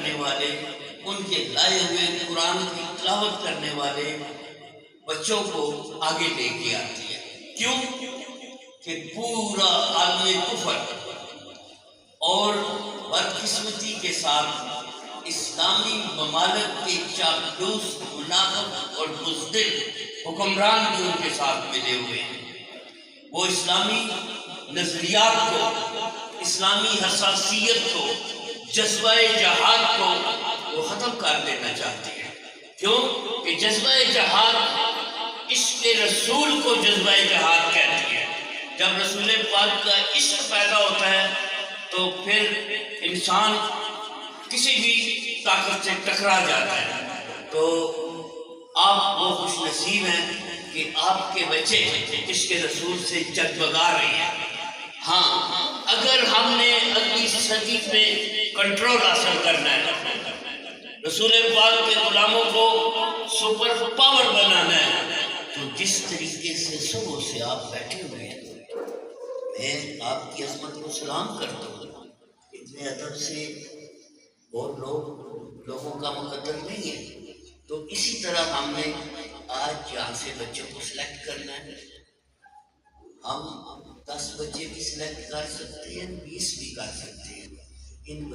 کرنے والے، ان کے لائے ہوئے قرآن کی تلاوت کرنے والے بچوں کو آگے لے کے آتی ہے۔ کیوں کہ پورا عالم کفر اور بدقسمتی کے ساتھ اسلامی ممالک کے چاپلوس، منافق اور بزدل حکمران بھی ان کے ساتھ ملے ہوئے ہیں۔ وہ اسلامی نظریات کو، اسلامی حساسیت کو، جذبہ جہاد کو وہ ختم کر دینا چاہتے ہیں۔ کیوں کہ جذبہ جہاد عشق رسول کو جذبہ جہاد کہتی ہے۔ جب رسول پاک کا عشق پیدا ہوتا ہے تو پھر انسان کسی بھی طاقت سے ٹکرا جاتا ہے۔ تو آپ وہ خوش نصیب ہیں کہ آپ کے بچے عشق رسول سے جگبگا رہے ہیں۔ ہاں، اگر ہم نے اگلی صدی میں کنٹرول حاصل کرنا ہے، رسول پاک کے غلاموں کو سپر پاور بنانا ہے، تو جس طریقے سے صبح سے آپ بیٹھے ہوئے ہیں، میں آپ کی عظمت کو سلام کرتا ہوں۔ اتنے ادب سے اور لوگوں کا مقدر نہیں ہے، تو اسی طرح ہم نے آج یہاں سے بچوں کو سلیکٹ کرنا ہے۔ ہم 10 بچے بھی سلیکٹ کر سکتے ہیں، 20 بھی کر سکتے ہیں۔ ان